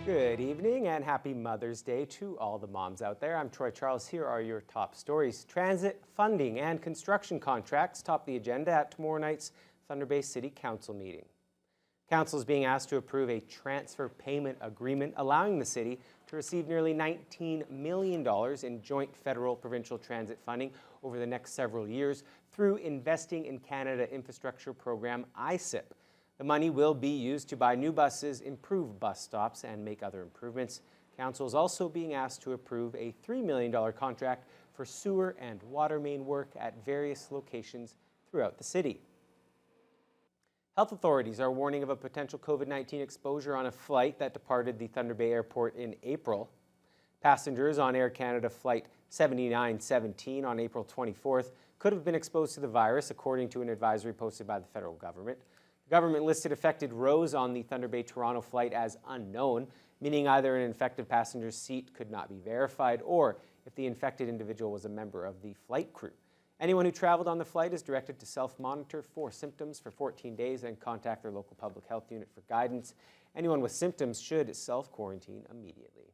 Good evening and happy Mother's Day to all the moms out there. I'm Troy Charles. Here are your top stories. Transit funding and construction contracts top the agenda at tomorrow night's Thunder Bay City Council meeting. Council is being asked to approve a transfer payment agreement allowing the city to receive nearly $19 million in joint federal-provincial transit funding over the next several years through Investing in Canada Infrastructure Program, ISIP. The money will be used to buy new buses, improve bus stops, and make other improvements. Council is also being asked to approve a $3 million contract for sewer and water main work at various locations throughout the city. Health authorities are warning of a potential COVID-19 exposure on a flight that departed the Thunder Bay Airport in April. Passengers on Air Canada Flight 7917 on April 24th could have been exposed to the virus, according to an advisory posted by the federal government. The government listed affected rows on the Thunder Bay-Toronto flight as unknown, meaning either an infected passenger's seat could not be verified or if the infected individual was a member of the flight crew. Anyone who traveled on the flight is directed to self-monitor for symptoms for 14 days and contact their local public health unit for guidance. Anyone with symptoms should self-quarantine immediately.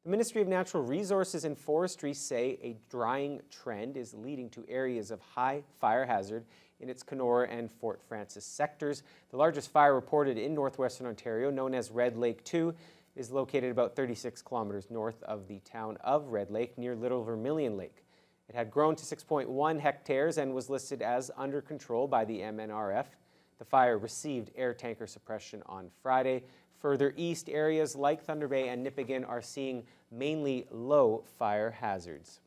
The Ministry of Natural Resources and Forestry say a drying trend is leading to areas of high fire hazard in its Kenora and Fort Frances sectors. The largest fire reported in northwestern Ontario, known as Red Lake 2, is located about 36 kilometers north of the town of Red Lake near Little Vermilion Lake. It had grown to 6.1 hectares and was listed as under control by the MNRF. The fire received air tanker suppression on Friday. Further east, areas like Thunder Bay and Nipigon are seeing mainly low fire hazards.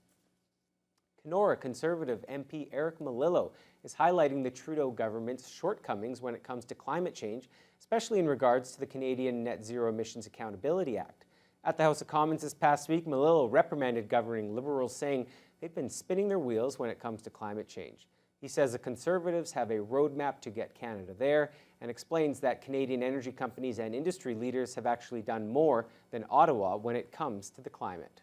Kenora Conservative MP Eric Melillo is highlighting the Trudeau government's shortcomings when it comes to climate change, especially in regards to the Canadian Net Zero Emissions Accountability Act. At the House of Commons this past week, Melillo reprimanded governing Liberals, saying they've been spinning their wheels when it comes to climate change. He says the Conservatives have a roadmap to get Canada there and explains that Canadian energy companies and industry leaders have actually done more than Ottawa when it comes to the climate.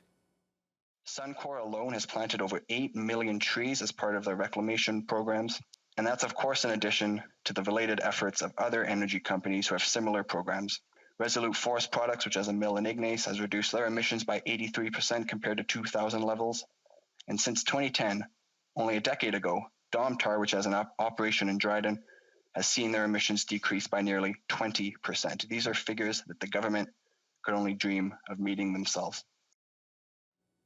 Suncor alone has planted over 8 million trees as part of their reclamation programs, and that's of course in addition to the related efforts of other energy companies who have similar programs. Resolute Forest Products, which has a mill in Ignace, has reduced their emissions by 83% compared to 2000 levels. And since 2010, only a decade ago, Domtar, which has an operation in Dryden, has seen their emissions decrease by nearly 20%. These are figures that the government could only dream of meeting themselves.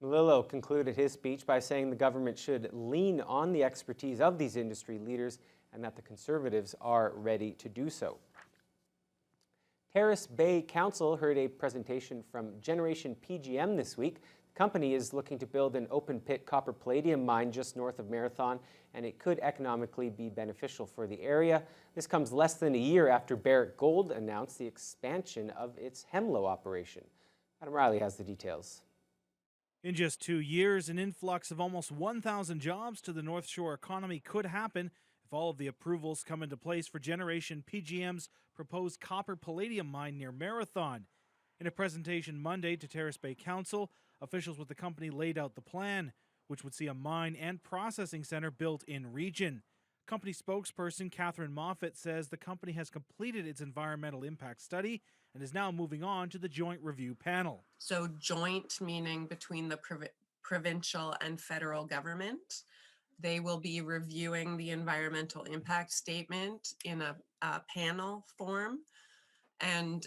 Melillo concluded his speech by saying the government should lean on the expertise of these industry leaders and that the Conservatives are ready to do so. Terrace Bay Council heard a presentation from Generation PGM this week. The company is looking to build an open-pit copper palladium mine just north of Marathon, and it could economically be beneficial for the area. This comes less than a year after Barrick Gold announced the expansion of its Hemlo operation. Adam Riley has the details. In just 2 years, an influx of almost 1,000 jobs to the North Shore economy could happen if all of the approvals come into place for Generation PGM's proposed copper palladium mine near Marathon. In a presentation Monday to Terrace Bay Council, officials with the company laid out the plan, which would see a mine and processing center built in region. Company spokesperson Catherine Moffat says the company has completed its environmental impact study and is now moving on to the joint review panel. So joint meaning between the provincial and federal government. They will be reviewing the environmental impact statement in a panel form and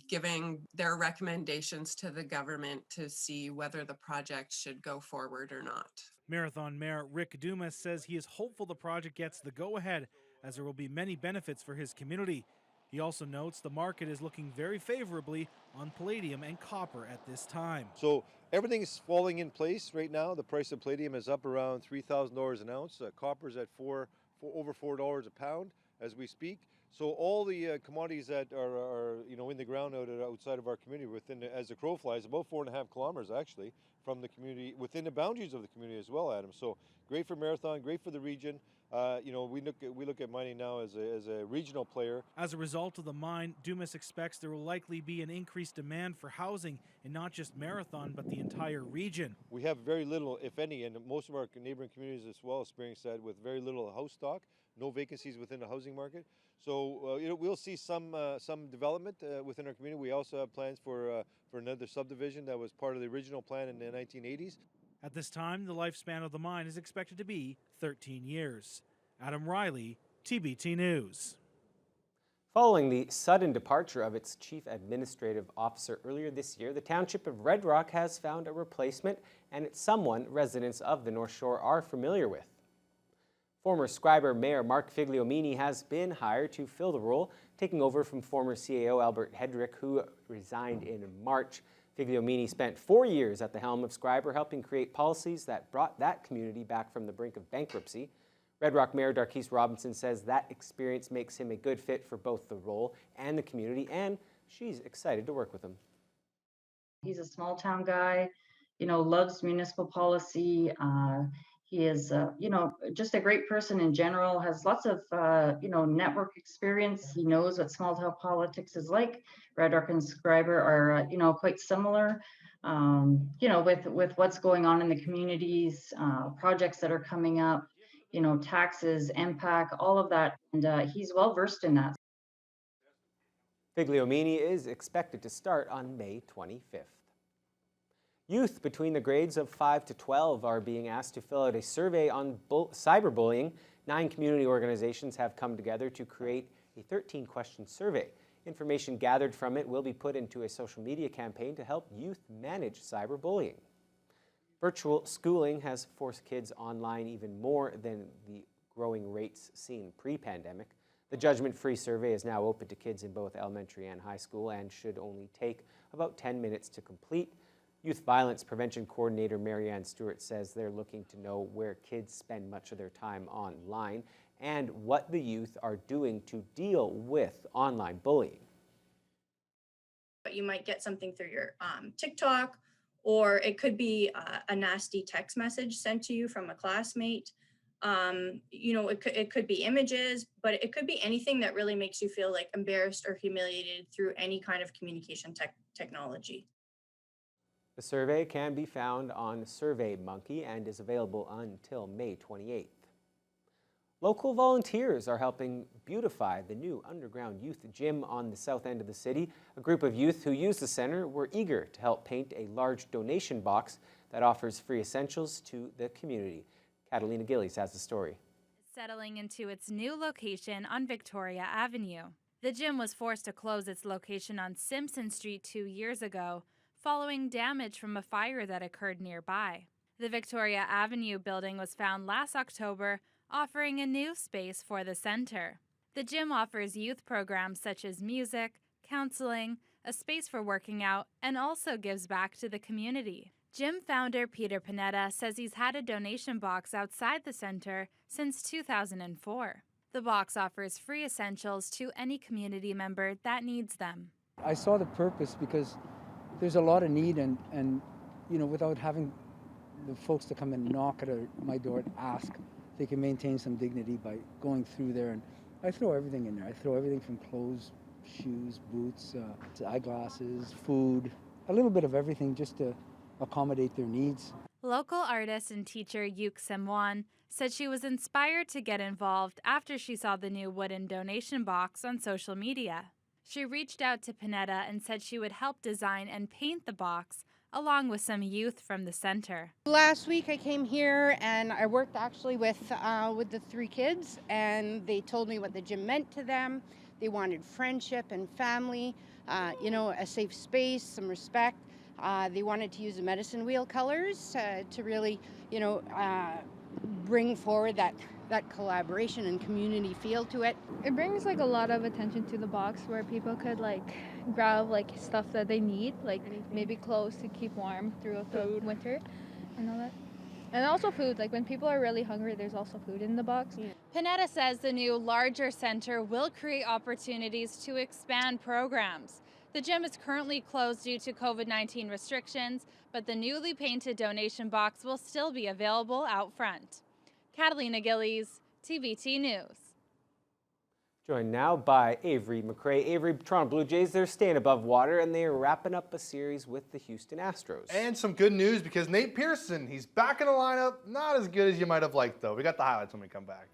giving their recommendations to the government to see whether the project should go forward or not. Marathon Mayor Rick Dumas says he is hopeful the project gets the go-ahead, as there will be many benefits for his community. He also notes the market is looking very favorably on palladium and copper at this time. So everything's falling in place right now. The price of palladium is up around $3,000 an ounce. Copper's at over $4 a pound as we speak. So all the commodities that are in the ground outside of our community, as the crow flies, about 4.5 kilometers actually from the community, within the boundaries of the community as well, Adam. So great for Marathon, great for the region. We look at mining now as a regional player. As a result of the mine, Dumas expects there will likely be an increased demand for housing in not just Marathon, but the entire region. We have very little, if any, and most of our neighboring communities as well experience that with very little house stock. no vacancies within the housing market. So we'll see some development within our community. We also have plans for another subdivision that was part of the original plan in the 1980s. At this time, the lifespan of the mine is expected to be 13 years. Adam Riley, TBT News. Following the sudden departure of its chief administrative officer earlier this year, the township of Red Rock has found a replacement, and it's someone residents of the North Shore are familiar with. Former Scriber Mayor Mark Figliomini has been hired to fill the role, taking over from former CAO Albert Hedrick, who resigned in March. Figliomini spent 4 years at the helm of Scriber, helping create policies that brought that community back from the brink of bankruptcy. Red Rock Mayor Darkise Robinson says that experience makes him a good fit for both the role and the community, and she's excited to work with him. He's a small town guy, loves municipal policy. He is, just a great person in general, has lots of, network experience. He knows what small town politics is like. Red Rock and Scriber are, quite similar, with what's going on in the communities, projects that are coming up, taxes, MPAC, all of that. And he's well versed in that. Figliomini is expected to start on May 25th. Youth between the grades of 5 to 12 are being asked to fill out a survey on cyberbullying. 9 community organizations have come together to create a 13-question survey. Information gathered from it will be put into a social media campaign to help youth manage cyberbullying. Virtual schooling has forced kids online even more than the growing rates seen pre-pandemic. The judgment-free survey is now open to kids in both elementary and high school and should only take about 10 minutes to complete. Youth Violence Prevention Coordinator Marianne Stewart says they're looking to know where kids spend much of their time online and what the youth are doing to deal with online bullying. But you might get something through your TikTok, or it could be a nasty text message sent to you from a classmate. It could be images, but it could be anything that really makes you feel like embarrassed or humiliated through any kind of communication technology. The survey can be found on SurveyMonkey and is available until May 28th. Local volunteers are helping beautify the new underground youth gym on the south end of the city. A group of youth who use the center were eager to help paint a large donation box that offers free essentials to the community. Catalina Gillies has the story. Settling into its new location on Victoria Avenue. The gym was forced to close its location on Simpson Street 2 years ago, following damage from a fire that occurred nearby. The Victoria Avenue building was found last October, offering a new space for the center. The gym offers youth programs such as music, counseling, a space for working out, and also gives back to the community. Gym founder Peter Panetta says he's had a donation box outside the center since 2004. The box offers free essentials to any community member that needs them. I saw the purpose because there's a lot of need, and without having the folks to come and knock at my door and ask, they can maintain some dignity by going through there. And I throw everything in there. I throw everything from clothes, shoes, boots, to eyeglasses, food, a little bit of everything just to accommodate their needs. Local artist and teacher Yuk Semwan said she was inspired to get involved after she saw the new wooden donation box on social media. She reached out to Panetta and said she would help design and paint the box, along with some youth from the center. Last week I came here and I worked actually with the 3 kids, and they told me what the gym meant to them. They wanted friendship and family, a safe space, some respect. They wanted to use the medicine wheel colors to really, bring forward that collaboration and community feel to it. It brings a lot of attention to the box where people could grab stuff that they need, maybe clothes to keep warm throughout the winter and all that. And also food, when people are really hungry, there's also food in the box. Yeah. Panetta says the new larger center will create opportunities to expand programs. The gym is currently closed due to COVID-19 restrictions, but the newly painted donation box will still be available out front. Catalina Gillies, TBT News. Joined now by Avery McRae. Avery, Toronto Blue Jays, they're staying above water and they're wrapping up a series with the Houston Astros. And some good news because Nate Pearson, he's back in the lineup. Not as good as you might have liked, though. We got the highlights when we come back.